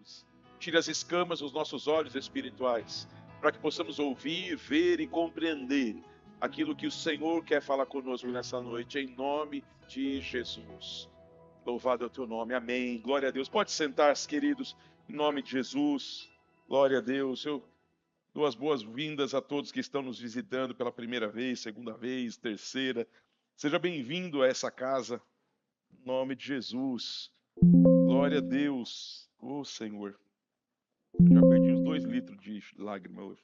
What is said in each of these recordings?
ouvidos, tire as escamas dos nossos olhos espirituais, para que possamos ouvir, ver e compreender aquilo que o Senhor quer falar conosco nessa noite, em nome de Jesus. Louvado é o teu nome, amém. Glória a Deus. Pode sentar-se, queridos, em nome de Jesus. Glória a Deus. Eu dou as boas-vindas a todos que estão nos visitando pela primeira vez, segunda vez, terceira. Seja bem-vindo a essa casa, em nome de Jesus. Glória a Deus. Ô Senhor, já perdi os 2 litros de lágrima hoje.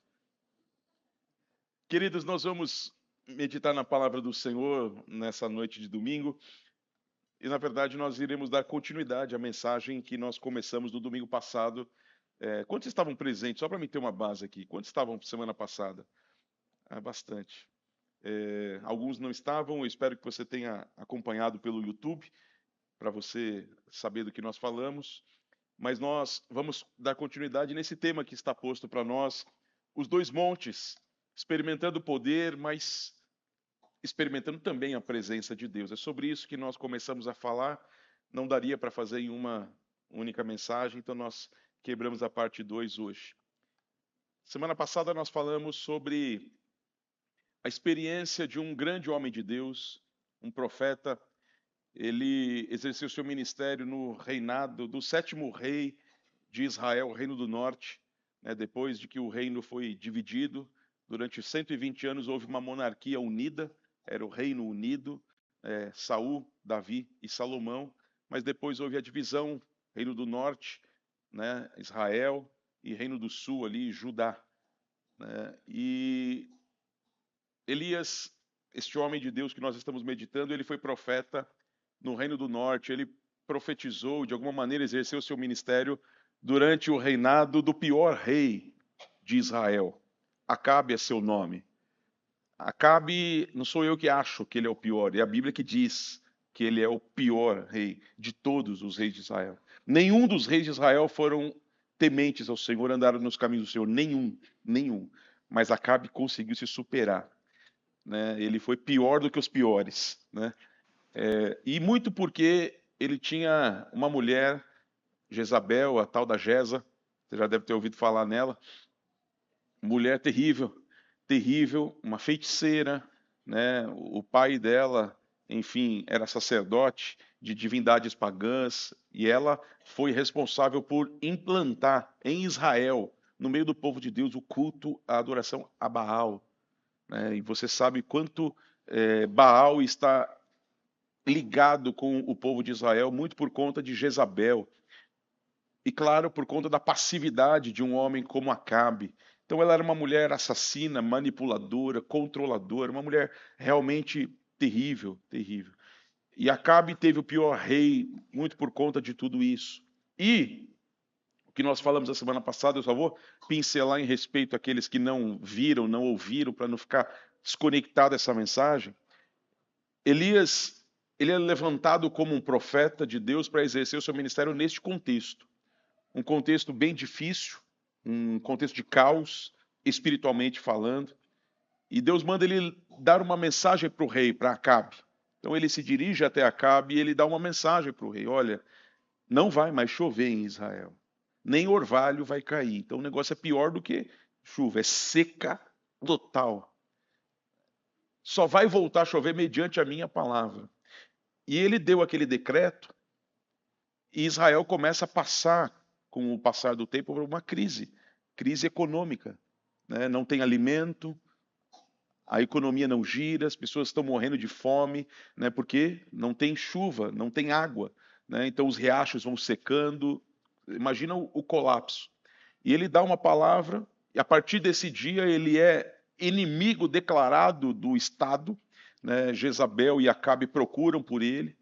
Queridos, nós vamos meditar na palavra do Senhor nessa noite de domingo. E, na verdade, nós iremos dar continuidade à mensagem que nós começamos no domingo passado. Quantos estavam presentes? Só para me ter uma base aqui. Quantos estavam semana passada? Bastante. Alguns não estavam. Eu espero que você tenha acompanhado pelo YouTube, para você saber do que nós falamos. Mas nós vamos dar continuidade nesse tema que está posto para nós. Os 2 montes, experimentando o poder, mas experimentando também a presença de Deus. É sobre isso que nós começamos a falar. Não daria para fazer em uma única mensagem, então nós quebramos a parte 2 hoje. Semana passada nós falamos sobre a experiência de um grande homem de Deus, um profeta. Ele exerceu seu ministério no reinado do 7º rei de Israel, o Reino do Norte, né, depois de que o reino foi dividido. Durante 120 anos houve uma monarquia unida, era o Reino Unido, Saul, Davi e Salomão, mas depois houve a divisão, Reino do Norte, né, Israel, e Reino do Sul, ali, Judá. Né, e Elias, este homem de Deus que nós estamos meditando, ele foi profeta no Reino do Norte, ele profetizou, de alguma maneira exerceu seu ministério durante o reinado do pior rei de Israel. Acabe é seu nome. Acabe, não sou eu que acho que ele é o pior, é a Bíblia que diz que ele é o pior rei de todos os reis de Israel. Nenhum dos reis de Israel foram tementes ao Senhor, andaram nos caminhos do Senhor, nenhum. Mas Acabe conseguiu se superar, né? Ele foi pior do que os piores, né? E muito porque ele tinha uma mulher, Jezabel, a tal da Jeza, você já deve ter ouvido falar nela, mulher terrível, uma feiticeira, né? O pai dela, enfim, era sacerdote de divindades pagãs, e ela foi responsável por implantar em Israel, no meio do povo de Deus, o culto, a adoração a Baal, né? E você sabe quanto Baal está ligado com o povo de Israel, muito por conta de Jezabel. E claro, por conta da passividade de um homem como Acabe. Então ela era uma mulher assassina, manipuladora, controladora, uma mulher realmente terrível. E Acabe teve o pior rei, muito por conta de tudo isso. E o que nós falamos a semana passada, eu só vou pincelar em respeito àqueles que não viram, não ouviram, para não ficar desconectado dessa mensagem. Elias, ele é levantado como um profeta de Deus para exercer o seu ministério neste contexto. Um contexto bem difícil, um contexto de caos, espiritualmente falando. E Deus manda ele dar uma mensagem para o rei, para Acabe. Então ele se dirige até Acabe e ele dá uma mensagem para o rei. Olha, não vai mais chover em Israel. Nem orvalho vai cair. Então o negócio é pior do que chuva, é seca total. Só vai voltar a chover mediante a minha palavra. E ele deu aquele decreto e Israel começa a passar, com o passar do tempo, por uma crise econômica, né? Não tem alimento, a economia não gira, as pessoas estão morrendo de fome, né? Porque não tem chuva, não tem água, né? Então os riachos vão secando, imagina o colapso. E ele dá uma palavra, e a partir desse dia ele é inimigo declarado do Estado, né? Jezabel e Acabe procuram por ele.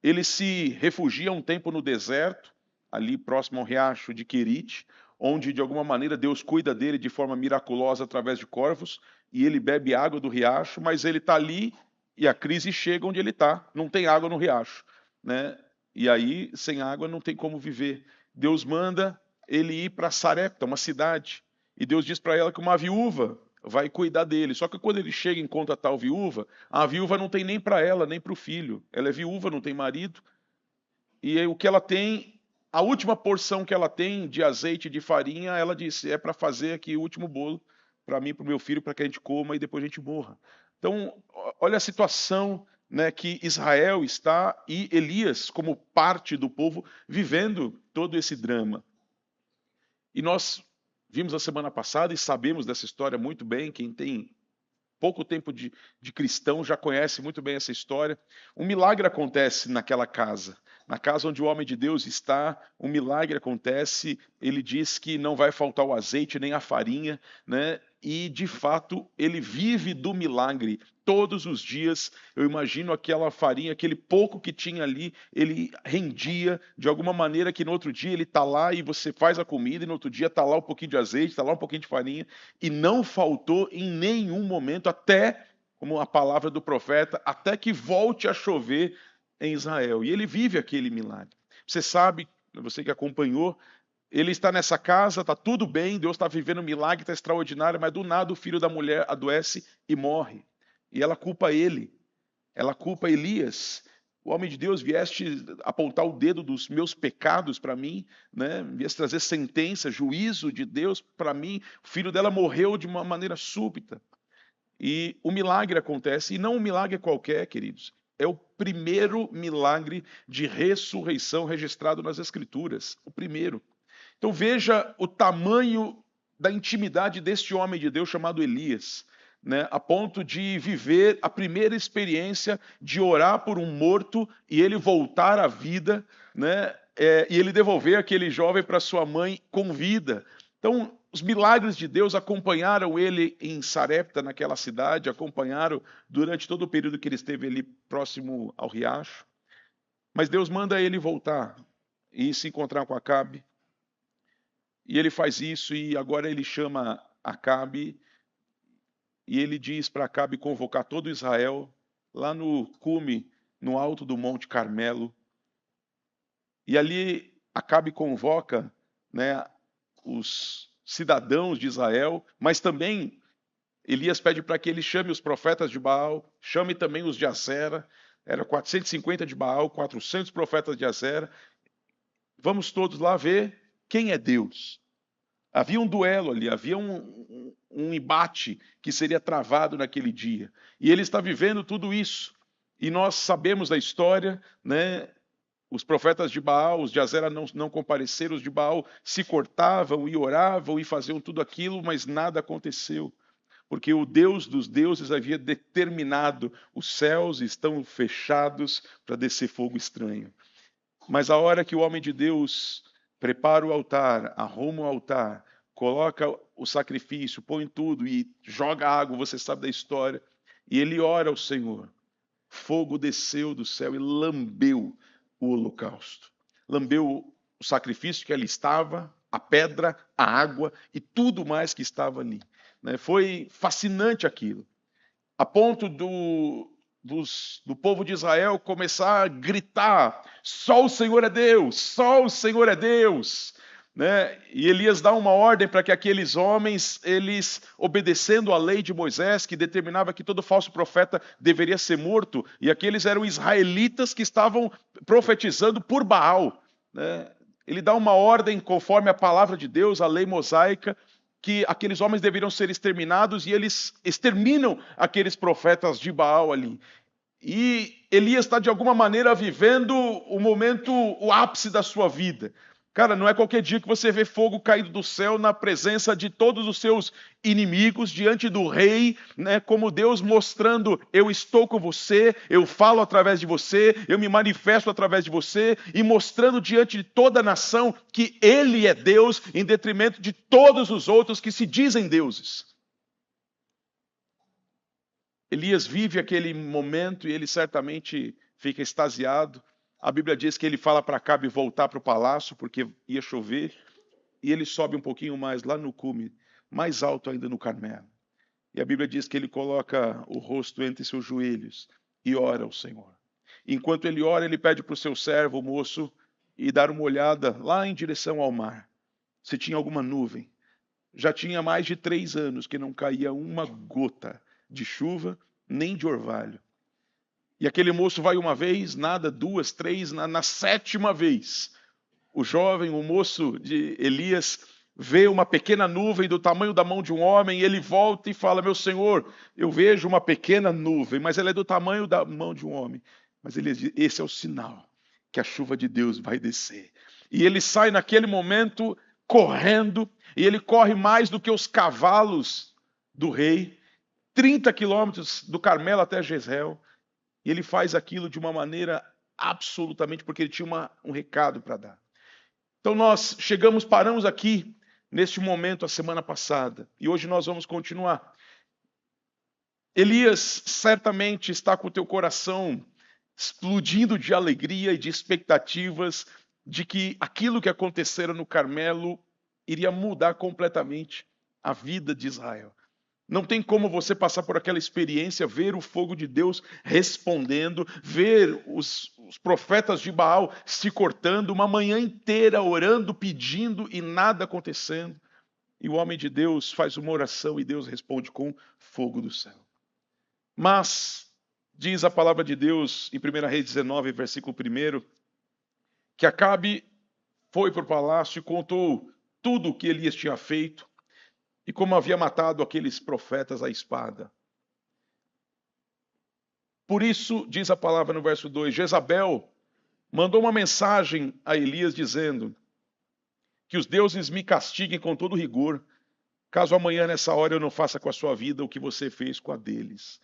Ele se refugia um tempo no deserto, ali próximo ao riacho de Querite, onde de alguma maneira Deus cuida dele de forma miraculosa através de corvos, e ele bebe água do riacho, mas ele está ali e a crise chega onde ele está, não tem água no riacho, né? E aí, sem água, não tem como viver. Deus manda ele ir para Sarepta, uma cidade, e Deus diz para ela que uma viúva vai cuidar dele. Só que quando ele chega e encontra a tal viúva, a viúva não tem nem para ela, nem para o filho. Ela é viúva, não tem marido. E aí, o que ela tem, a última porção que ela tem de azeite e de farinha, ela disse, é para fazer aqui o último bolo para mim, para o meu filho, para que a gente coma e depois a gente morra. Então, olha a situação, né, que Israel está e Elias, como parte do povo, vivendo todo esse drama. E nós vimos a semana passada e sabemos dessa história muito bem, quem tem pouco tempo de cristão já conhece muito bem essa história. Um milagre acontece naquela casa. Na casa onde o homem de Deus está, um milagre acontece. Ele diz que não vai faltar o azeite nem a farinha, né? E, de fato, ele vive do milagre. Todos os dias, eu imagino aquela farinha, aquele pouco que tinha ali, ele rendia de alguma maneira que no outro dia ele está lá e você faz a comida e no outro dia está lá um pouquinho de azeite, está lá um pouquinho de farinha e não faltou em nenhum momento, até, como a palavra do profeta, até que volte a chover em Israel. E ele vive aquele milagre. Você sabe, você que acompanhou, ele está nessa casa, está tudo bem, Deus está vivendo um milagre, está extraordinário, mas do nada o filho da mulher adoece e morre. E ela culpa ele, ela culpa Elias. O homem de Deus vieste apontar o dedo dos meus pecados para mim, né? Vieste trazer sentença, juízo de Deus para mim. O filho dela morreu de uma maneira súbita. E o milagre acontece, e não um milagre qualquer, queridos. É o primeiro milagre de ressurreição registrado nas Escrituras. O primeiro. Então veja o tamanho da intimidade deste homem de Deus chamado Elias, né, a ponto de viver a primeira experiência de orar por um morto e ele voltar à vida, né, e ele devolver aquele jovem para sua mãe com vida. Então, os milagres de Deus acompanharam ele em Sarepta, naquela cidade, acompanharam durante todo o período que ele esteve ali próximo ao riacho. Mas Deus manda ele voltar e se encontrar com Acabe. E ele faz isso e agora ele chama Acabe e ele diz para Acabe convocar todo Israel lá no cume, no alto do Monte Carmelo. E ali Acabe convoca, né, os cidadãos de Israel, mas também Elias pede para que ele chame os profetas de Baal, chame também os de Azera, era 450 de Baal, 400 profetas de Azera. Vamos todos lá ver quem é Deus. Havia um duelo ali, havia um embate que seria travado naquele dia. E ele está vivendo tudo isso. E nós sabemos da história, né? Os profetas de Baal, os de Azera não compareceram, os de Baal se cortavam e oravam e faziam tudo aquilo, mas nada aconteceu. Porque o Deus dos deuses havia determinado, os céus estão fechados para descer fogo estranho. Mas a hora que o homem de Deus prepara o altar, arruma o altar, coloca o sacrifício, põe tudo e joga água, você sabe da história, e ele ora ao Senhor. Fogo desceu do céu e lambeu o holocausto. Lambeu o sacrifício que ali estava, a pedra, a água e tudo mais que estava ali. Foi fascinante aquilo. A ponto do povo de Israel começar a gritar: só o Senhor é Deus, só o Senhor é Deus. Né? E Elias dá uma ordem para que aqueles homens, eles obedecendo a lei de Moisés, que determinava que todo falso profeta deveria ser morto, e aqueles eram israelitas que estavam profetizando por Baal. Né? Ele dá uma ordem conforme a palavra de Deus, a lei mosaica, que aqueles homens deveriam ser exterminados, e eles exterminam aqueles profetas de Baal ali. E Elias está de alguma maneira vivendo o momento, o ápice da sua vida. Cara, não é qualquer dia que você vê fogo caído do céu na presença de todos os seus inimigos, diante do rei, né, como Deus mostrando: eu estou com você, eu falo através de você, eu me manifesto através de você, e mostrando diante de toda a nação que Ele é Deus, em detrimento de todos os outros que se dizem deuses. Elias vive aquele momento e ele certamente fica extasiado. A Bíblia diz que ele fala para Acabe voltar para o palácio, porque ia chover, e ele sobe um pouquinho mais, lá no cume, mais alto ainda no Carmelo. E a Bíblia diz que ele coloca o rosto entre seus joelhos e ora ao Senhor. Enquanto ele ora, ele pede para o seu servo, o moço, ir dar uma olhada lá em direção ao mar, se tinha alguma nuvem. Já tinha mais de 3 anos que não caía uma gota de chuva, nem de orvalho. E aquele moço vai uma vez, nada, 2, 3, na 7ª vez, o jovem, o moço de Elias, vê uma pequena nuvem do tamanho da mão de um homem, e ele volta e fala: meu senhor, eu vejo uma pequena nuvem, mas ela é do tamanho da mão de um homem. Mas ele diz: esse é o sinal que a chuva de Deus vai descer. E ele sai naquele momento correndo, e ele corre mais do que os cavalos do rei, 30 quilômetros do Carmelo até Jezreel, e ele faz aquilo de uma maneira absolutamente, porque ele tinha um recado para dar. Então nós paramos aqui neste momento a semana passada, e hoje nós vamos continuar. Elias certamente está com o teu coração explodindo de alegria e de expectativas de que aquilo que acontecera no Carmelo iria mudar completamente a vida de Israel. Não tem como você passar por aquela experiência, ver o fogo de Deus respondendo, ver os profetas de Baal se cortando, uma manhã inteira orando, pedindo e nada acontecendo. E o homem de Deus faz uma oração e Deus responde com fogo do céu. Mas, diz a palavra de Deus em 1 Reis 19, versículo 1, que Acabe foi para o palácio e contou tudo o que Elias tinha feito e como havia matado aqueles profetas à espada. Por isso, diz a palavra no verso 2, Jezabel mandou uma mensagem a Elias dizendo que os deuses me castiguem com todo rigor, caso amanhã nessa hora eu não faça com a sua vida o que você fez com a deles.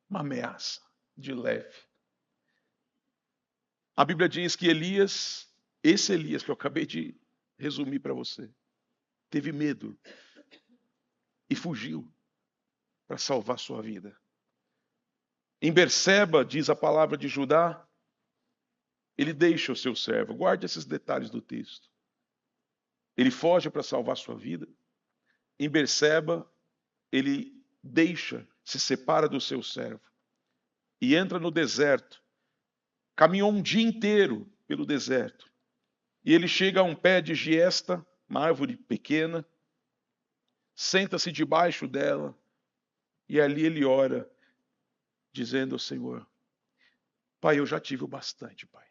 Uma ameaça de leve. A Bíblia diz que Elias, esse Elias que eu acabei de resumir para você, teve medo e fugiu para salvar sua vida. Em Berseba, diz a palavra de Judá, ele deixa o seu servo. Guarde esses detalhes do texto. Ele foge para salvar sua vida. Em Berseba, ele se separa do seu servo e entra no deserto. Caminhou um dia inteiro pelo deserto. E ele chega a um pé de giesta, uma árvore pequena, senta-se debaixo dela e ali ele ora, dizendo ao Senhor: Pai, eu já tive o bastante, Pai.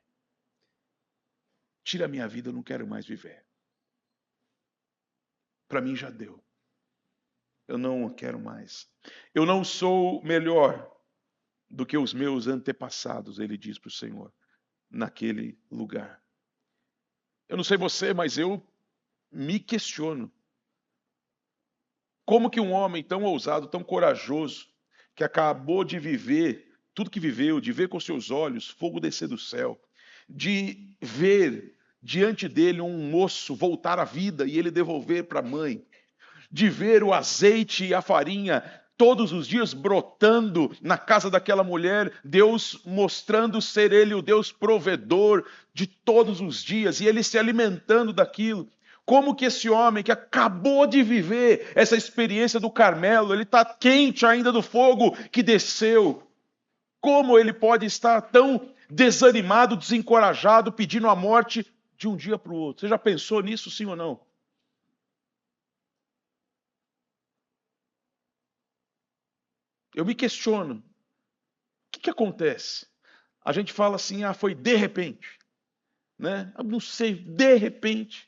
Tira a minha vida, eu não quero mais viver. Para mim já deu. Eu não quero mais. Eu não sou melhor do que os meus antepassados, ele diz para o Senhor, naquele lugar. Eu não sei você, mas eu me questiono. Como que um homem tão ousado, tão corajoso, que acabou de viver tudo que viveu, de ver com seus olhos fogo descer do céu, de ver diante dele um moço voltar à vida e ele devolver para a mãe, de ver o azeite e a farinha todos os dias brotando na casa daquela mulher, Deus mostrando ser ele o Deus provedor de todos os dias, e ele se alimentando daquilo. Como que esse homem que acabou de viver essa experiência do Carmelo, ele está quente ainda do fogo que desceu, como ele pode estar tão desanimado, desencorajado, pedindo a morte de um dia para o outro? Você já pensou nisso, sim ou não? Eu me questiono, o que acontece? A gente fala assim, foi de repente, né? Eu não sei, de repente,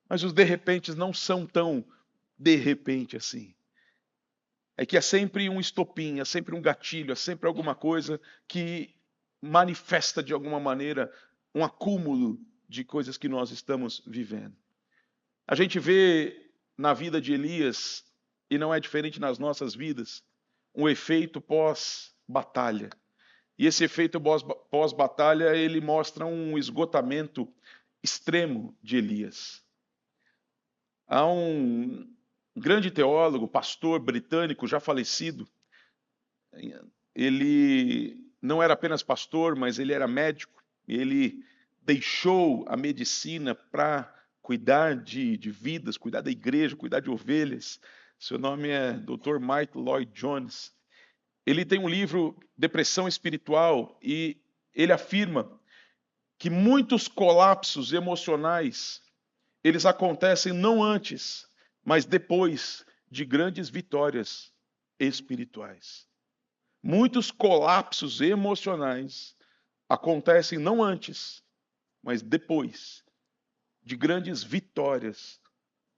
mas os de repentes não são tão de repente assim. É que é sempre um estopim, é sempre um gatilho, é sempre alguma coisa que manifesta de alguma maneira um acúmulo de coisas que nós estamos vivendo. A gente vê na vida de Elias, e não é diferente nas nossas vidas, um efeito pós-batalha. E esse efeito pós-batalha, ele mostra um esgotamento extremo de Elias. Há um grande teólogo, pastor britânico, já falecido. Ele não era apenas pastor, mas ele era médico. Ele deixou a medicina para cuidar de vidas, cuidar da igreja, cuidar de ovelhas. Seu nome é Dr. Mike Lloyd Jones. Ele tem um livro, Depressão Espiritual, e ele afirma que muitos colapsos emocionais, eles acontecem não antes, mas depois de grandes vitórias espirituais. Muitos colapsos emocionais acontecem não antes, mas depois de grandes vitórias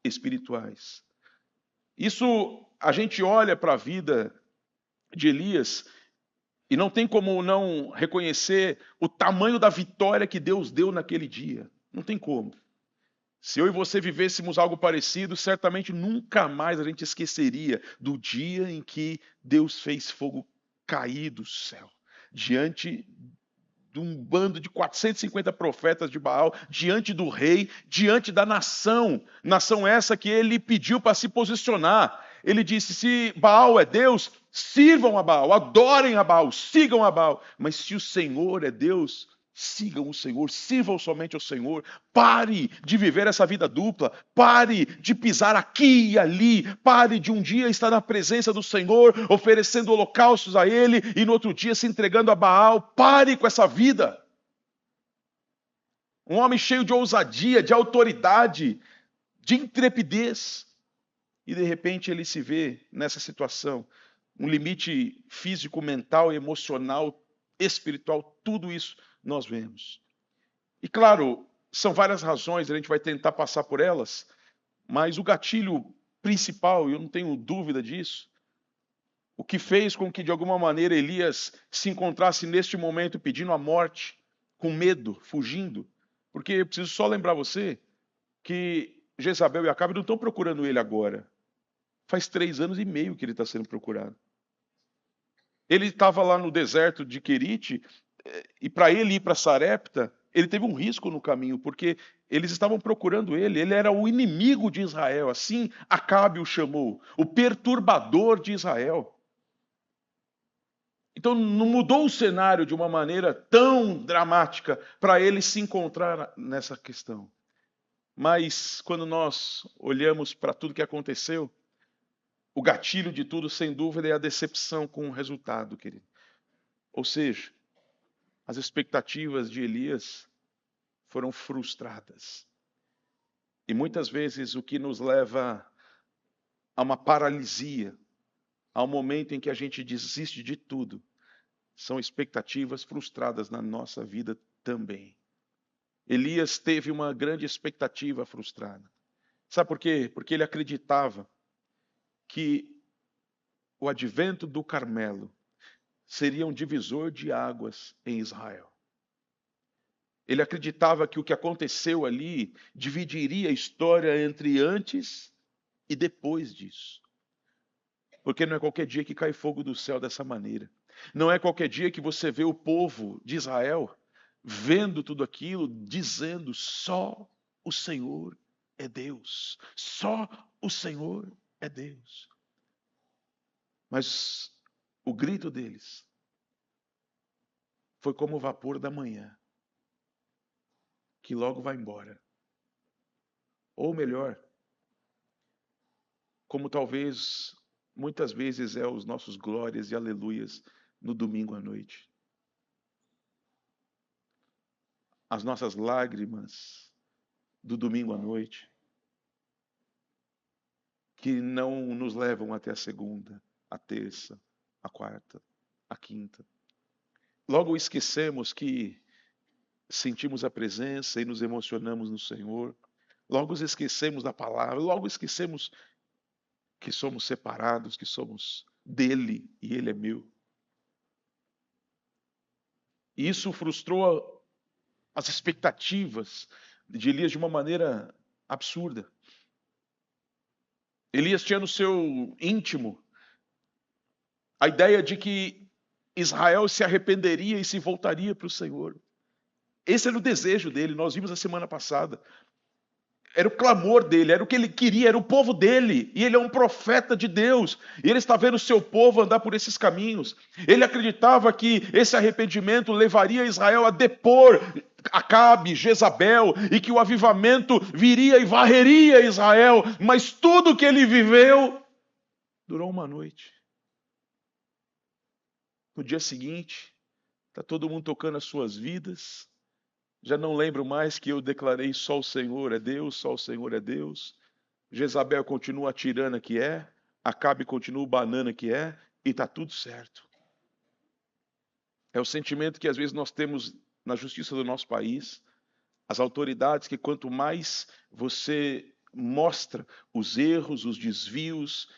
espirituais. Isso, a gente olha para a vida de Elias e não tem como não reconhecer o tamanho da vitória que Deus deu naquele dia. Não tem como. Se eu e você vivêssemos algo parecido, certamente nunca mais a gente esqueceria do dia em que Deus fez fogo cair do céu, diante de um bando de 450 profetas de Baal, diante do rei, diante da nação. Nação essa que ele pediu para se posicionar. Ele disse: se Baal é Deus, sirvam a Baal, adorem a Baal, sigam a Baal. Mas se o Senhor é Deus, sigam o Senhor, sirvam somente ao Senhor. Pare de viver essa vida dupla. Pare de pisar aqui e ali. Pare de um dia estar na presença do Senhor, oferecendo holocaustos a Ele, e no outro dia se entregando a Baal. Pare com essa vida. Um homem cheio de ousadia, de autoridade, de intrepidez. E de repente ele se vê nessa situação. Um limite físico, mental, emocional, espiritual, tudo isso nós vemos. E claro, são várias razões, a gente vai tentar passar por elas, mas o gatilho principal, e eu não tenho dúvida disso, o que fez com que de alguma maneira Elias se encontrasse neste momento pedindo a morte, com medo, fugindo, porque eu preciso só lembrar você que Jezabel e Acabe não estão procurando ele agora. Faz 3 anos e meio que ele está sendo procurado. Ele estava lá no deserto de Querite, e para ele ir para Sarepta, ele teve um risco no caminho, porque eles estavam procurando ele. Ele era o inimigo de Israel, assim Acabe o chamou, o perturbador de Israel. Então não mudou o cenário de uma maneira tão dramática para ele se encontrar nessa questão. Mas quando nós olhamos para tudo que aconteceu, o gatilho de tudo, sem dúvida, é a decepção com o resultado, querido. Ou seja, as expectativas de Elias foram frustradas. E muitas vezes o que nos leva a uma paralisia, ao momento em que a gente desiste de tudo, são expectativas frustradas na nossa vida também. Elias teve uma grande expectativa frustrada. Sabe por quê? Porque ele acreditava que o advento do Carmelo seria um divisor de águas em Israel. Ele acreditava que o que aconteceu ali dividiria a história entre antes e depois disso. Porque não é qualquer dia que cai fogo do céu dessa maneira. Não é qualquer dia que você vê o povo de Israel vendo tudo aquilo, dizendo: só o Senhor é Deus. Só o Senhor é Deus. Mas o grito deles foi como o vapor da manhã, que logo vai embora. Ou melhor, como talvez muitas vezes é os nossos glórias e aleluias no domingo à noite. As nossas lágrimas do domingo à noite, que não nos levam até a segunda, a terça, a quarta, a quinta. Logo esquecemos que sentimos a presença e nos emocionamos no Senhor. Logo esquecemos da palavra, logo esquecemos que somos separados, que somos dele e ele é meu. E isso frustrou as expectativas de Elias de uma maneira absurda. Elias tinha no seu íntimo a ideia de que Israel se arrependeria e se voltaria para o Senhor. Esse era o desejo dele, nós vimos a semana passada. Era o clamor dele, era o que ele queria, era o povo dele. E ele é um profeta de Deus. E ele está vendo o seu povo andar por esses caminhos. Ele acreditava que esse arrependimento levaria Israel a depor Acabe, Jezabel, e que o avivamento viria e varreria Israel. Mas tudo que ele viveu durou uma noite. No dia seguinte, está todo mundo tocando as suas vidas. Já não lembro mais que eu declarei: só o Senhor é Deus, só o Senhor é Deus. Jezabel continua a tirana que é, Acabe continua o banana que é, e está tudo certo. É o sentimento que às vezes nós temos na justiça do nosso país. As autoridades que quanto mais você mostra os erros, os desvios,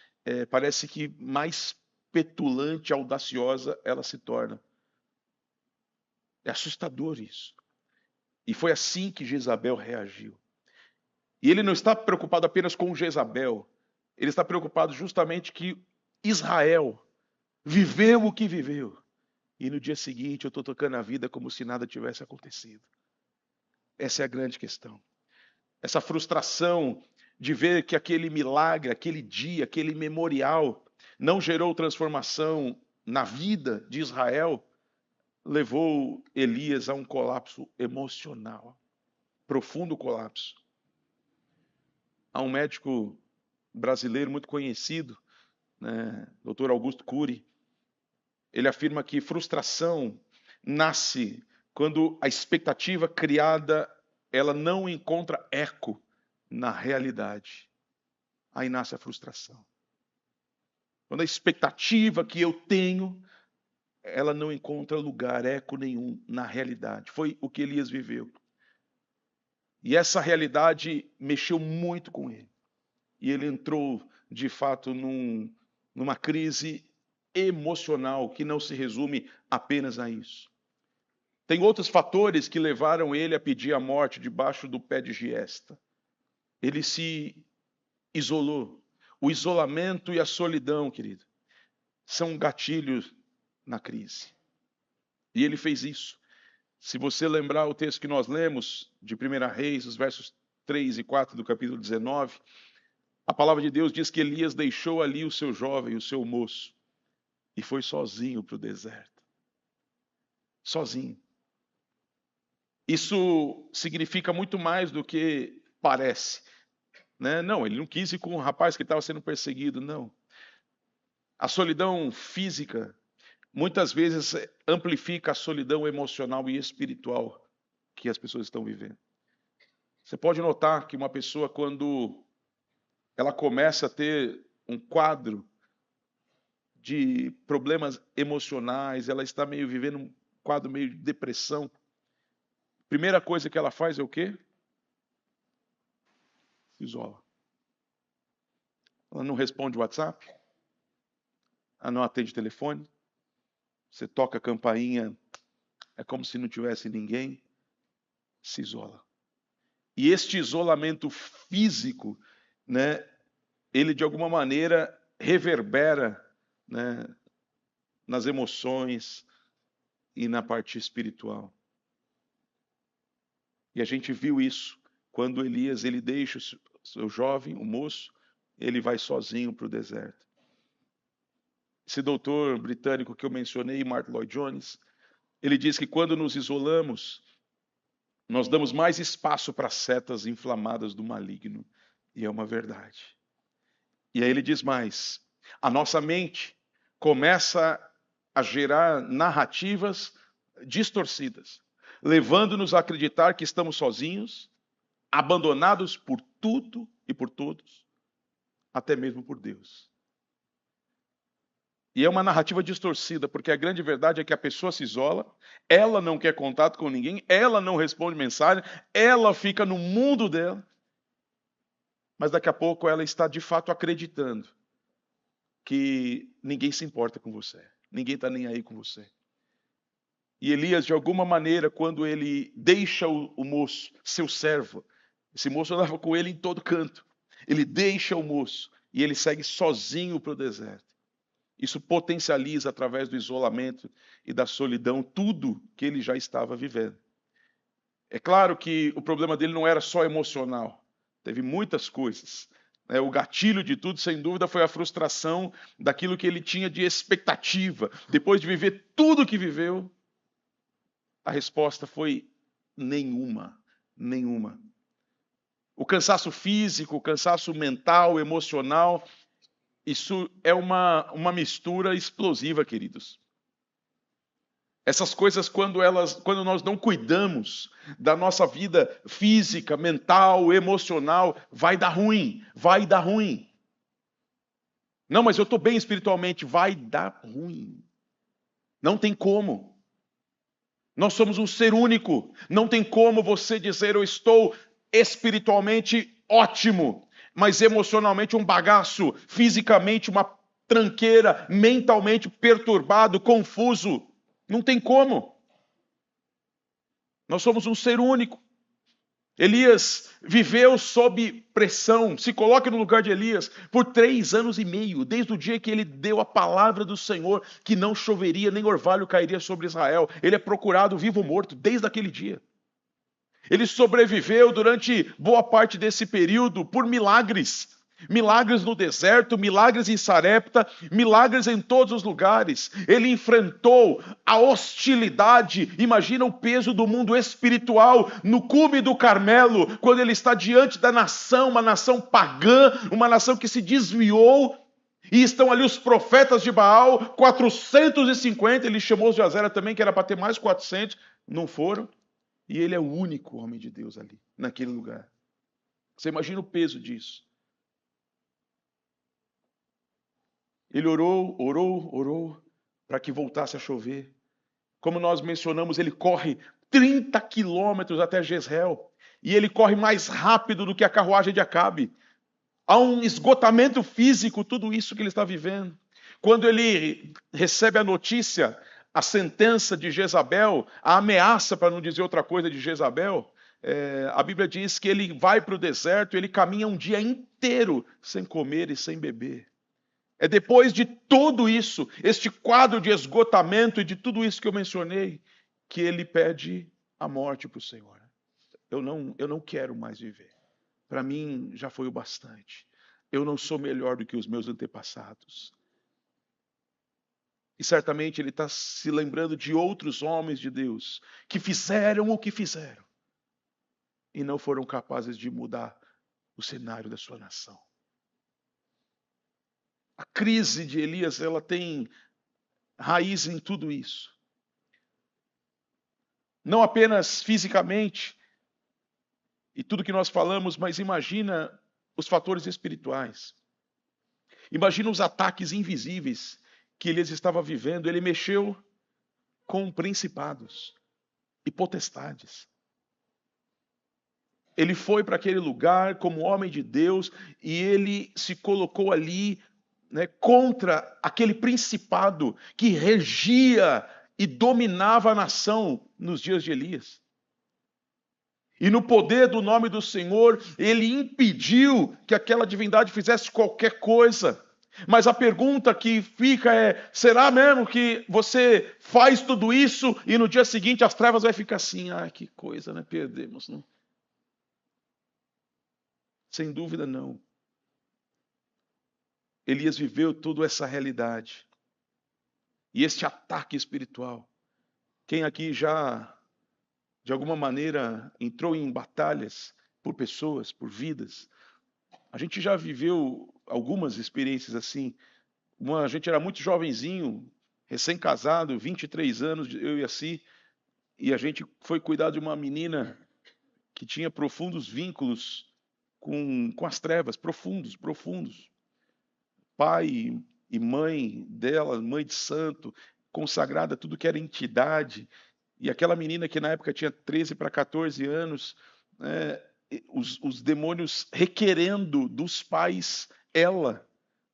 parece que mais petulante, audaciosa ela se torna. É assustador isso. E foi assim que Jezabel reagiu. E ele não está preocupado apenas com Jezabel. Ele está preocupado justamente que Israel viveu o que viveu. E no dia seguinte eu estou tocando a vida como se nada tivesse acontecido. Essa é a grande questão. Essa frustração de ver que aquele milagre, aquele dia, aquele memorial não gerou transformação na vida de Israel, levou Elias a um colapso emocional, profundo colapso. Há um médico brasileiro muito conhecido, né, Dr. Augusto Cury, ele afirma que frustração nasce quando a expectativa criada ela não encontra eco na realidade. Aí nasce a frustração. Quando a expectativa que eu tenho, ela não encontra lugar, eco nenhum na realidade. Foi o que Elias viveu. E essa realidade mexeu muito com ele. E ele entrou, de fato, numa crise emocional que não se resume apenas a isso. Tem outros fatores que levaram ele a pedir a morte debaixo do pé de giesta. Ele se isolou. O isolamento e a solidão, querido, são gatilhos na crise. E ele fez isso. Se você lembrar o texto que nós lemos, de 1 Reis, os versos 3 e 4 do capítulo 19, a palavra de Deus diz que Elias deixou ali o seu jovem, o seu moço, e foi sozinho para o deserto. Sozinho. Isso significa muito mais do que parece. Né? Não, ele não quis ir com um rapaz que estava sendo perseguido, não. A solidão física muitas vezes amplifica a solidão emocional e espiritual que as pessoas estão vivendo. Você pode notar que uma pessoa, quando ela começa a ter um quadro de problemas emocionais, ela está meio vivendo um quadro meio de depressão, primeira coisa que ela faz é o quê? Se isola. Ela não responde o WhatsApp, ela não atende o telefone, você toca a campainha, é como se não tivesse ninguém, se isola. E este isolamento físico, né, ele de alguma maneira reverbera, né, nas emoções e na parte espiritual. E a gente viu isso quando Elias ele deixa o seu jovem, o moço, ele vai sozinho para o deserto. Esse doutor britânico que eu mencionei, Martyn Lloyd-Jones, ele diz que quando nos isolamos, nós damos mais espaço para as setas inflamadas do maligno. E é uma verdade. E aí ele diz mais, a nossa mente começa a gerar narrativas distorcidas, levando-nos a acreditar que estamos sozinhos, abandonados por tudo e por todos, até mesmo por Deus. E é uma narrativa distorcida, porque a grande verdade é que a pessoa se isola, ela não quer contato com ninguém, ela não responde mensagem, ela fica no mundo dela, mas daqui a pouco ela está de fato acreditando que ninguém se importa com você, ninguém está nem aí com você. E Elias, de alguma maneira, quando ele deixa o moço, seu servo, esse moço andava com ele em todo canto, ele deixa o moço e ele segue sozinho para o deserto. Isso potencializa, através do isolamento e da solidão, tudo que ele já estava vivendo. É claro que o problema dele não era só emocional, teve muitas coisas. O gatilho de tudo, sem dúvida, foi a frustração daquilo que ele tinha de expectativa. Depois de viver tudo o que viveu, a resposta foi nenhuma, nenhuma. O cansaço físico, o cansaço mental, emocional, isso é uma mistura explosiva, queridos. Essas coisas, quando nós não cuidamos da nossa vida física, mental, emocional, vai dar ruim, vai dar ruim. Não, mas eu estou bem espiritualmente, vai dar ruim. Não tem como. Nós somos um ser único. Não tem como você dizer eu estou espiritualmente ótimo, mas emocionalmente um bagaço, fisicamente uma tranqueira, mentalmente perturbado, confuso. Não tem como. Nós somos um ser único. Elias viveu sob pressão. Se coloque no lugar de Elias por 3 anos e meio, desde o dia que ele deu a palavra do Senhor, que não choveria, nem orvalho cairia sobre Israel. Ele é procurado vivo ou morto desde aquele dia. Ele sobreviveu durante boa parte desse período por milagres. Milagres no deserto, milagres em Sarepta, milagres em todos os lugares. Ele enfrentou a hostilidade. Imagina o peso do mundo espiritual no cume do Carmelo, quando ele está diante da nação, uma nação pagã, uma nação que se desviou. E estão ali os profetas de Baal, 450. Ele chamou os de Azera também, que era para ter mais 400. Não foram. E ele é o único homem de Deus ali, naquele lugar. Você imagina o peso disso. Ele orou, para que voltasse a chover. Como nós mencionamos, ele corre 30 quilômetros até Jezreel. E ele corre mais rápido do que a carruagem de Acabe. Há um esgotamento físico, tudo isso que ele está vivendo. Quando ele recebe a notícia, a sentença de Jezabel, a ameaça, para não dizer outra coisa, de Jezabel, a Bíblia diz que ele vai para o deserto, ele caminha um dia inteiro sem comer e sem beber. É depois de tudo isso, este quadro de esgotamento e de tudo isso que eu mencionei, que ele pede a morte para o Senhor. Eu não quero mais viver. Para mim já foi o bastante. Eu não sou melhor do que os meus antepassados. E certamente ele está se lembrando de outros homens de Deus que fizeram o que fizeram e não foram capazes de mudar o cenário da sua nação. A crise de Elias, ela tem raiz em tudo isso. Não apenas fisicamente, e tudo que nós falamos, mas imagina os fatores espirituais. Imagina os ataques invisíveis que Elias estava vivendo. Ele mexeu com principados e potestades. Ele foi para aquele lugar como homem de Deus e ele se colocou ali, né, contra aquele principado que regia e dominava a nação nos dias de Elias. E no poder do nome do Senhor, ele impediu que aquela divindade fizesse qualquer coisa. Mas a pergunta que fica é: será mesmo que você faz tudo isso e no dia seguinte as trevas vai ficar assim? Ah, que coisa, né? Perdemos, não? Sem dúvida não. Elias viveu toda essa realidade. E este ataque espiritual. Quem aqui já, de alguma maneira, entrou em batalhas por pessoas, por vidas? A gente já viveu algumas experiências assim. A gente era muito jovenzinho, recém-casado, 23 anos, eu e a Si, e a gente foi cuidar de uma menina que tinha profundos vínculos com as trevas, profundos, profundos. Pai e mãe dela, mãe de santo, consagrada a tudo que era entidade. E aquela menina que na época tinha 13 para 14 anos, os demônios requerendo dos pais ela,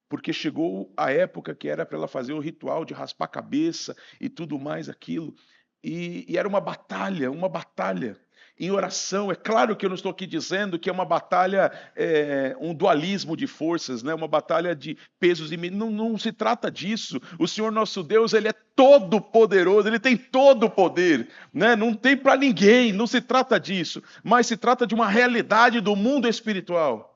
porque chegou a época que era para ela fazer o ritual de raspar a cabeça e tudo mais aquilo. E era uma batalha em oração. É claro que eu não estou aqui dizendo que é uma batalha, um dualismo de forças, né? Uma batalha de pesos e medidas. Não, não se trata disso. O Senhor nosso Deus, Ele é todo poderoso, Ele tem todo o poder, né? Não tem para ninguém, não se trata disso, mas se trata de uma realidade do mundo espiritual.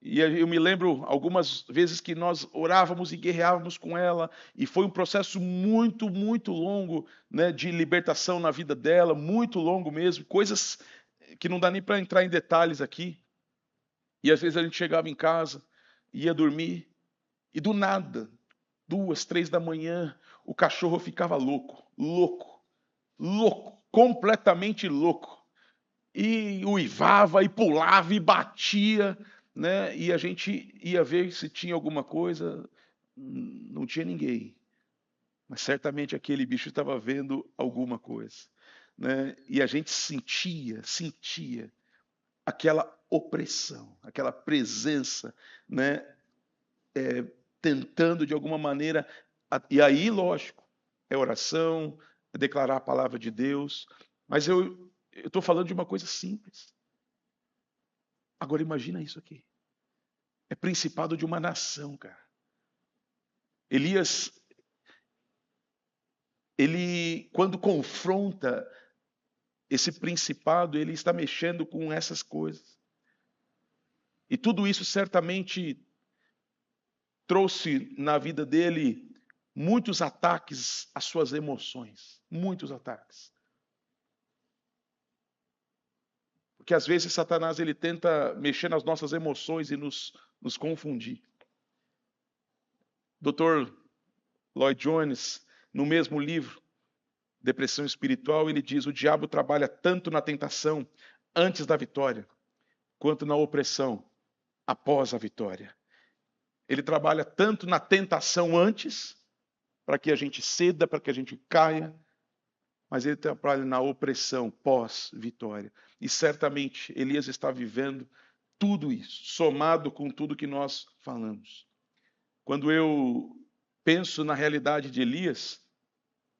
E eu me lembro algumas vezes que nós orávamos e guerreávamos com ela, e foi um processo muito, muito longo, né, de libertação na vida dela, muito longo mesmo, coisas que não dá nem para entrar em detalhes aqui. E às vezes a gente chegava em casa, ia dormir, e do nada, 2, 3 da manhã, o cachorro ficava louco, completamente louco. E uivava, e pulava, e batia, né? E a gente ia ver se tinha alguma coisa, não tinha ninguém. Mas certamente aquele bicho estava vendo alguma coisa, né? E a gente sentia aquela opressão, aquela presença, né? Tentando de alguma maneira, e aí, lógico, é oração, é declarar a palavra de Deus, mas eu estou falando de uma coisa simples. Agora imagina isso aqui. É principado de uma nação, cara. Elias, ele, quando confronta esse principado, ele está mexendo com essas coisas. E tudo isso certamente trouxe na vida dele muitos ataques às suas emoções. Muitos ataques. Porque às vezes Satanás ele tenta mexer nas nossas emoções e nos confundir. Dr. Lloyd Jones, no mesmo livro, Depressão Espiritual, ele diz: o diabo trabalha tanto na tentação antes da vitória, quanto na opressão após a vitória. Ele trabalha tanto na tentação antes, para que a gente ceda, para que a gente caia, mas ele trabalha na opressão pós-vitória. E certamente Elias está vivendo tudo isso, somado com tudo que nós falamos. Quando eu penso na realidade de Elias,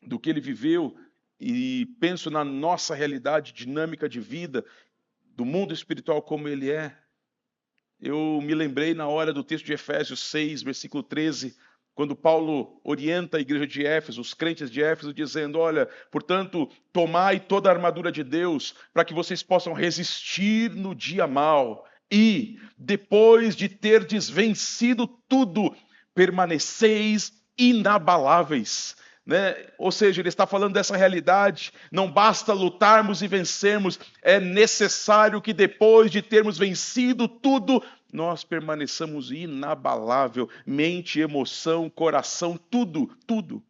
do que ele viveu, e penso na nossa realidade dinâmica de vida, do mundo espiritual como ele é, eu me lembrei na hora do texto de Efésios 6, versículo 13, quando Paulo orienta a igreja de Éfeso, os crentes de Éfeso, dizendo: olha, portanto, tomai toda a armadura de Deus, para que vocês possam resistir no dia mau, e, depois de terdes vencido tudo, permaneceis inabaláveis. Né? Ou seja, ele está falando dessa realidade. Não basta lutarmos e vencermos, é necessário que depois de termos vencido tudo, nós permaneçamos inabalável, mente, emoção, coração, tudo, tudo.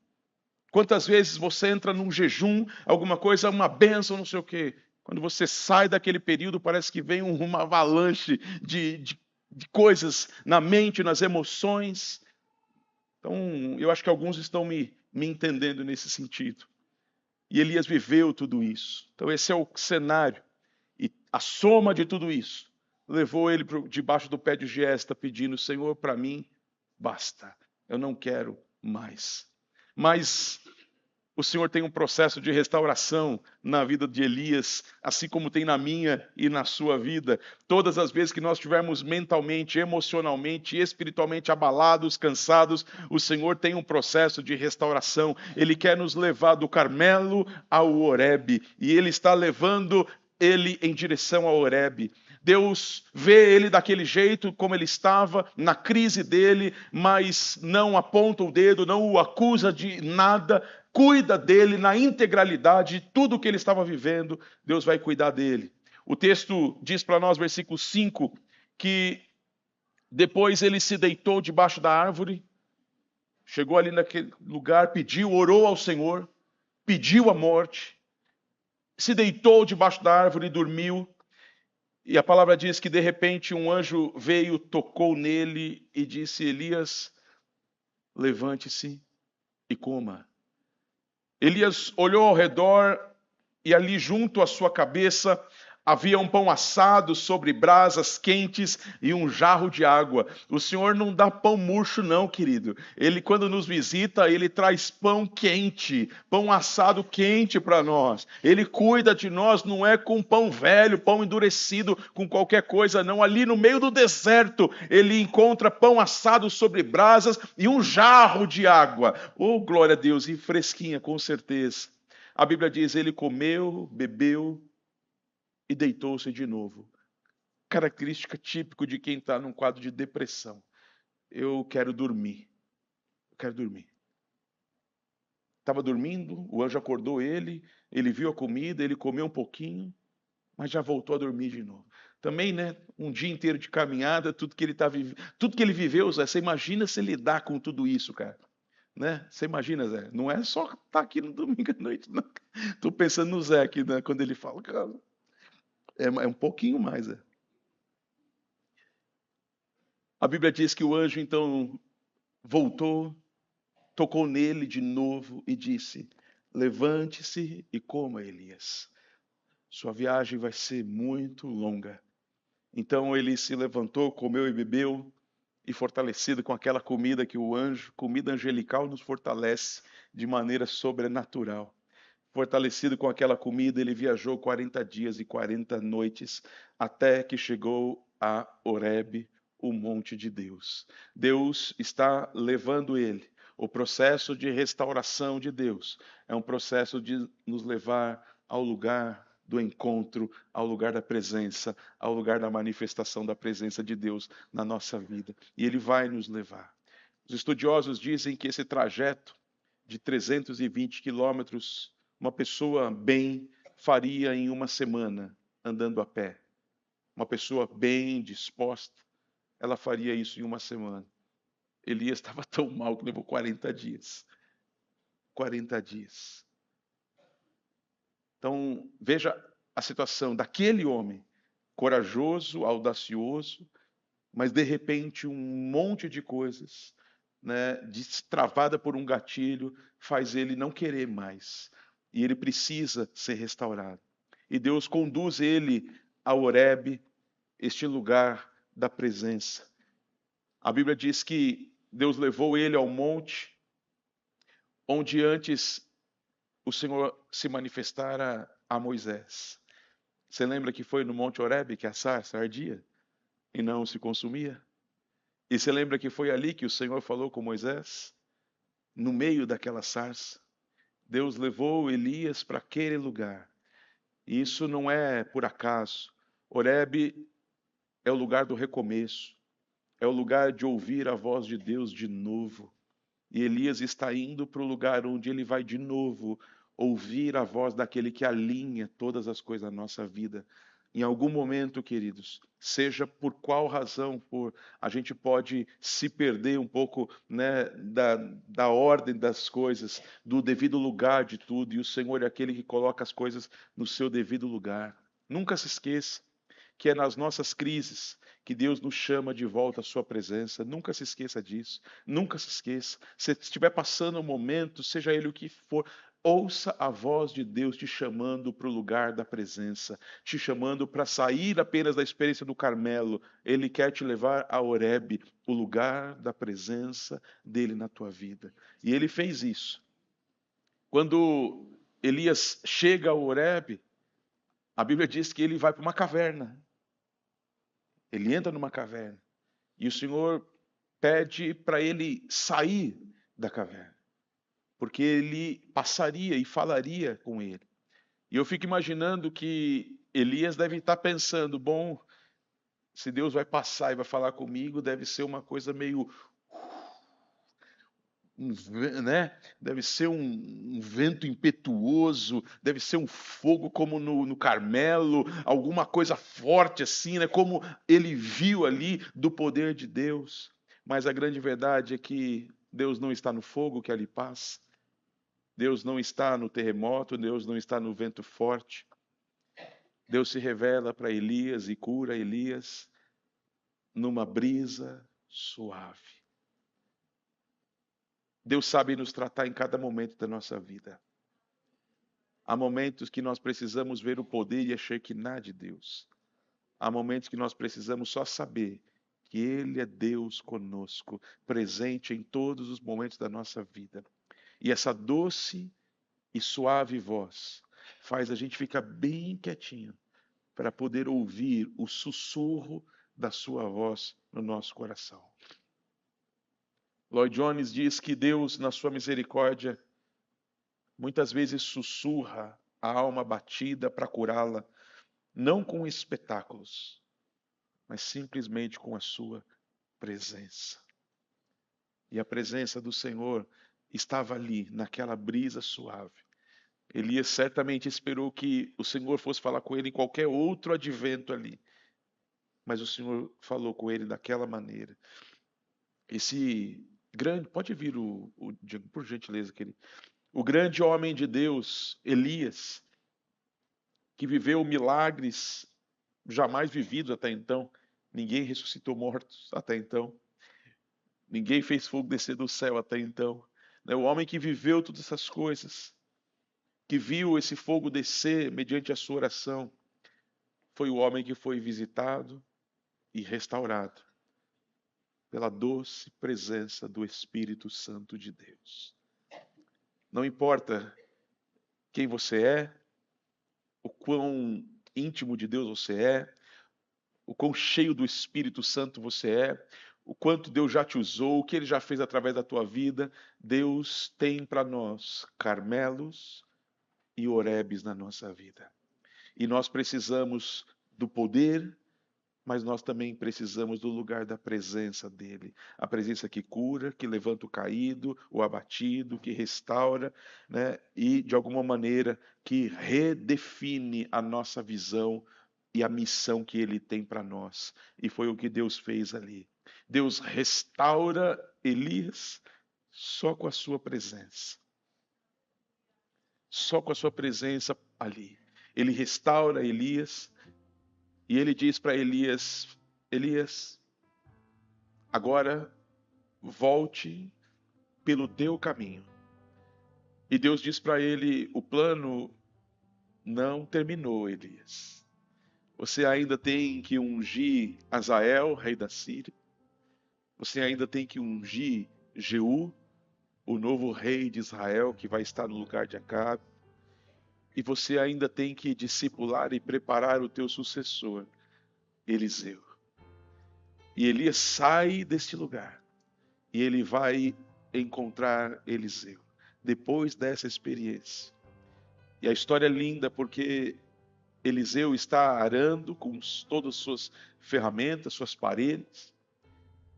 Quantas vezes você entra num jejum, alguma coisa, uma bênção, não sei o quê. Quando você sai daquele período, parece que vem uma avalanche de coisas na mente, nas emoções. Então, eu acho que alguns estão me entendendo nesse sentido. E Elias viveu tudo isso. Então, esse é o cenário. E a soma de tudo isso levou ele debaixo do pé de Giesta, pedindo: Senhor, para mim, basta. Eu não quero mais. Mas o Senhor tem um processo de restauração na vida de Elias, assim como tem na minha e na sua vida. Todas as vezes que nós estivermos mentalmente, emocionalmente, espiritualmente abalados, cansados, o Senhor tem um processo de restauração. Ele quer nos levar do Carmelo ao Horebe, e Ele está levando ele em direção ao Horebe. Deus vê ele daquele jeito, como ele estava, na crise dele, mas não aponta o dedo, não o acusa de nada, cuida dele na integralidade, tudo o que ele estava vivendo, Deus vai cuidar dele. O texto diz para nós, versículo 5, que depois ele se deitou debaixo da árvore, chegou ali naquele lugar, pediu, orou ao Senhor, pediu a morte, se deitou debaixo da árvore e dormiu. E a palavra diz que de repente um anjo veio, tocou nele e disse: Elias, levante-se e coma. Elias olhou ao redor e ali junto à sua cabeça havia um pão assado sobre brasas quentes e um jarro de água. O Senhor não dá pão murcho não, querido. Ele, quando nos visita, ele traz pão quente, pão assado quente para nós. Ele cuida de nós, não é com pão velho, pão endurecido, com qualquer coisa, não. Ali no meio do deserto, ele encontra pão assado sobre brasas e um jarro de água. Oh, glória a Deus, e fresquinha, com certeza. A Bíblia diz: ele comeu, bebeu e deitou-se de novo. Característica típica de quem está num quadro de depressão. Eu quero dormir. Eu quero dormir. Estava dormindo, o anjo acordou ele viu a comida, ele comeu um pouquinho, mas já voltou a dormir de novo. Também, né, um dia inteiro de caminhada, tudo que ele viveu, Zé, você imagina se lidar com tudo isso, cara. Né? Você imagina, Zé? Não é só estar aqui no domingo à noite, não. Estou pensando no Zé aqui, né, quando ele fala, cara, é um pouquinho mais, Zé. A Bíblia diz que o anjo então voltou, tocou nele de novo e disse: levante-se e coma, Elias. Sua viagem vai ser muito longa. Então ele se levantou, comeu e bebeu, e fortalecido com aquela comida que o anjo, comida angelical, nos fortalece de maneira sobrenatural. Fortalecido com aquela comida, ele viajou 40 dias e 40 noites, até que chegou a Horebe, o monte de Deus. Deus está levando ele. O processo de restauração de Deus é um processo de nos levar ao lugar do encontro, ao lugar da presença, ao lugar da manifestação da presença de Deus na nossa vida. E ele vai nos levar. Os estudiosos dizem que esse trajeto de 320 quilômetros, uma pessoa bem faria em uma semana, andando a pé. Uma pessoa bem disposta, ela faria isso em uma semana. Elias estava tão mal que levou 40 dias. 40 dias. Então, veja a situação daquele homem, corajoso, audacioso, mas de repente um monte de coisas, né, destravada por um gatilho, faz ele não querer mais. E ele precisa ser restaurado. E Deus conduz ele a Horebe, este lugar da presença. A Bíblia diz que Deus levou ele ao monte, onde antes o Senhor se manifestara a Moisés. Você lembra que foi no Monte Horebe que a sarça ardia e não se consumia? E você lembra que foi ali que o Senhor falou com Moisés? No meio daquela sarça. Deus levou Elias para aquele lugar. E isso não é por acaso. Horebe é o lugar do recomeço. É o lugar de ouvir a voz de Deus de novo. E Elias está indo para o lugar onde ele vai de novo ouvir a voz daquele que alinha todas as coisas da nossa vida. Em algum momento, queridos, seja por qual razão for, a gente pode se perder um pouco, né, da ordem das coisas, do devido lugar de tudo, e o Senhor é aquele que coloca as coisas no seu devido lugar. Nunca se esqueça que é nas nossas crises que Deus nos chama de volta à sua presença. Nunca se esqueça disso. Nunca se esqueça. Se estiver passando um momento, seja ele o que for, ouça a voz de Deus te chamando para o lugar da presença, te chamando para sair apenas da experiência do Carmelo. Ele quer te levar a Horebe, o lugar da presença dele na tua vida. E ele fez isso. Quando Elias chega a Horebe, a Bíblia diz que ele vai para uma caverna. Ele entra numa caverna e o Senhor pede para ele sair da caverna, porque ele passaria e falaria com ele. E eu fico imaginando que Elias deve estar pensando: bom, se Deus vai passar e vai falar comigo, deve ser uma coisa meio né? Deve ser um vento impetuoso, deve ser um fogo como no Carmelo, alguma coisa forte assim, né? Como ele viu ali do poder de Deus. Mas a grande verdade é que Deus não está no fogo que ali passa, Deus não está no terremoto, Deus não está no vento forte. Deus se revela para Elias e cura Elias numa brisa suave. Deus sabe nos tratar em cada momento da nossa vida. Há momentos que nós precisamos ver o poder e a Shekinah de Deus. Há momentos que nós precisamos só saber que Ele é Deus conosco, presente em todos os momentos da nossa vida. E essa doce e suave voz faz a gente ficar bem quietinho para poder ouvir o sussurro da sua voz no nosso coração. Lloyd Jones diz que Deus, na sua misericórdia, muitas vezes sussurra a alma batida para curá-la, não com espetáculos, mas simplesmente com a sua presença. E a presença do Senhor estava ali, naquela brisa suave. Elias certamente esperou que o Senhor fosse falar com ele em qualquer outro advento ali, mas o Senhor falou com ele daquela maneira. Esse grande, pode vir o Diego, por gentileza, querido. O grande homem de Deus, Elias, que viveu milagres jamais vividos até então. Ninguém ressuscitou mortos até então. Ninguém fez fogo descer do céu até então. né? O homem que viveu todas essas coisas, que viu esse fogo descer mediante a sua oração, foi o homem que foi visitado e restaurado pela doce presença do Espírito Santo de Deus. Não importa quem você é, o quão íntimo de Deus você é, o quão cheio do Espírito Santo você é, o quanto Deus já te usou, o que Ele já fez através da tua vida, Deus tem para nós Carmelos e Horebes na nossa vida. E nós precisamos do poder, mas nós também precisamos do lugar da presença dele. A presença que cura, que levanta o caído, o abatido, que restaura, né? E, de alguma maneira, que redefine a nossa visão e a missão que ele tem para nós. E foi o que Deus fez ali. Deus restaura Elias só com a sua presença. Só com a sua presença ali. Ele restaura Elias e ele diz para Elias: Elias, agora volte pelo teu caminho. E Deus diz para ele: o plano não terminou, Elias. Você ainda tem que ungir Azael, rei da Síria. Você ainda tem que ungir Jeú, o novo rei de Israel, que vai estar no lugar de Acabe. E você ainda tem que discipular e preparar o teu sucessor, Eliseu. E Elias sai deste lugar e ele vai encontrar Eliseu depois dessa experiência. E a história é linda porque Eliseu está arando com todas as suas ferramentas, suas parelhas,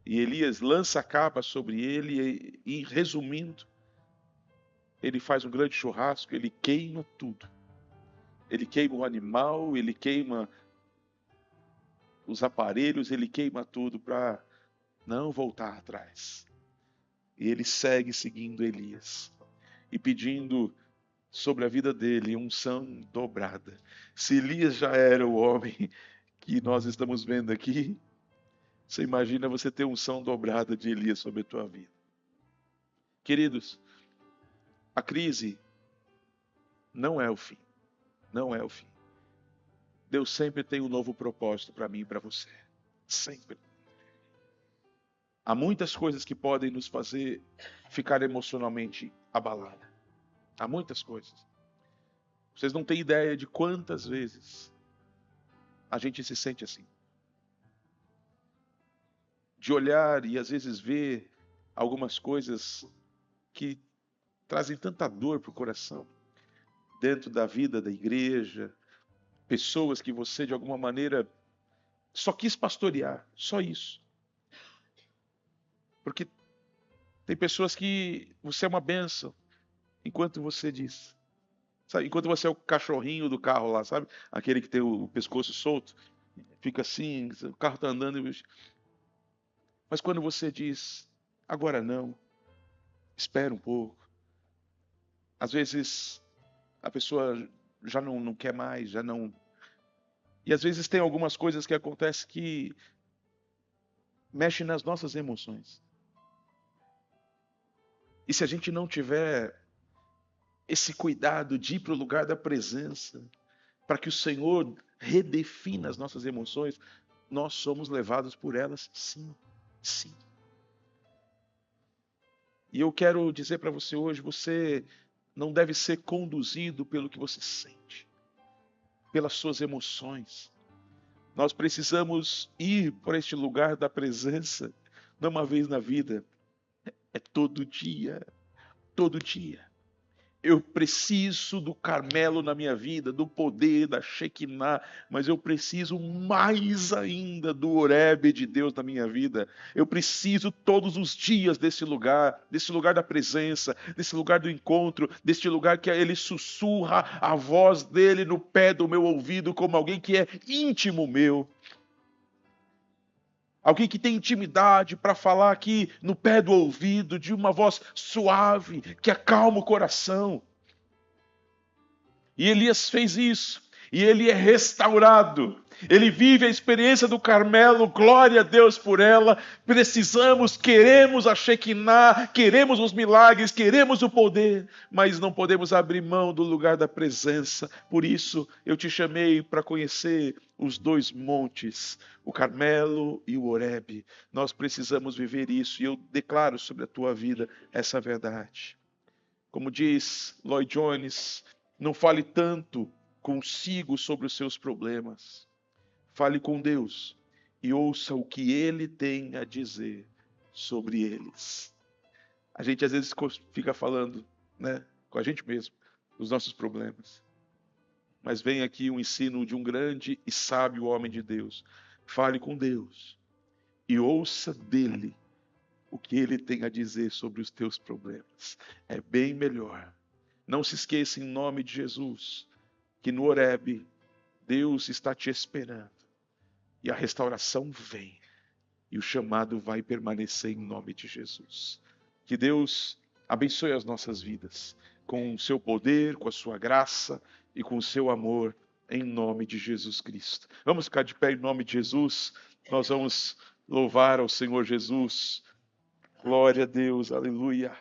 e Elias lança a capa sobre ele e resumindo, ele faz um grande churrasco, ele queima tudo. Ele queima o animal, ele queima os aparelhos, ele queima tudo para não voltar atrás. E ele segue seguindo Elias e pedindo sobre a vida dele unção dobrada. Se Elias já era o homem que nós estamos vendo aqui, você imagina você ter unção dobrada de Elias sobre a tua vida. Queridos, a crise não é o fim. Não é o fim. Deus sempre tem um novo propósito para mim e para você. Sempre. Há muitas coisas que podem nos fazer ficar emocionalmente abalados. Há muitas coisas. Vocês não têm ideia de quantas vezes a gente se sente assim. De olhar e às vezes ver algumas coisas que trazem tanta dor para o coração. Dentro da vida da igreja, pessoas que você de alguma maneira só quis pastorear, só isso. Porque tem pessoas que você é uma bênção, enquanto você diz. Sabe, enquanto você é o cachorrinho do carro lá, sabe? Aquele que tem o pescoço solto, fica assim, o carro está andando. Mas quando você diz, agora não, espera um pouco. Às vezes a pessoa já não quer mais, já não... E às vezes tem algumas coisas que acontecem que mexem nas nossas emoções. E se a gente não tiver esse cuidado de ir para o lugar da presença, para que o Senhor redefina as nossas emoções, nós somos levados por elas, sim, sim. E eu quero dizer para você hoje, você não deve ser conduzido pelo que você sente, pelas suas emoções. Nós precisamos ir para este lugar da presença, não uma vez na vida, é todo dia, todo dia. Eu preciso do Carmelo na minha vida, do poder, da Shekinah, mas eu preciso mais ainda do Horebe de Deus na minha vida. Eu preciso todos os dias desse lugar da presença, desse lugar do encontro, deste lugar que ele sussurra a voz dele no pé do meu ouvido, como alguém que é íntimo meu. Alguém que tem intimidade para falar aqui no pé do ouvido, de uma voz suave, que acalma o coração. E Elias fez isso. E ele é restaurado. Ele vive a experiência do Carmelo, glória a Deus por ela. Precisamos, queremos a Shekinah, queremos os milagres, queremos o poder, mas não podemos abrir mão do lugar da presença. Por isso, eu te chamei para conhecer os dois montes, o Carmelo e o Horebe. Nós precisamos viver isso e eu declaro sobre a tua vida essa verdade. Como diz Lloyd Jones, não fale tanto consigo sobre os seus problemas. Fale com Deus e ouça o que Ele tem a dizer sobre eles. A gente às vezes fica falando, né, com a gente mesmo, dos nossos problemas. Mas vem aqui um ensino de um grande e sábio homem de Deus. Fale com Deus e ouça dele o que Ele tem a dizer sobre os teus problemas. É bem melhor. Não se esqueça, em nome de Jesus, que no Horebe, Deus está te esperando. E a restauração vem. E o chamado vai permanecer em nome de Jesus. Que Deus abençoe as nossas vidas. Com o seu poder, com a sua graça e com o seu amor. Em nome de Jesus Cristo. Vamos ficar de pé em nome de Jesus. Nós vamos louvar ao Senhor Jesus. Glória a Deus. Aleluia.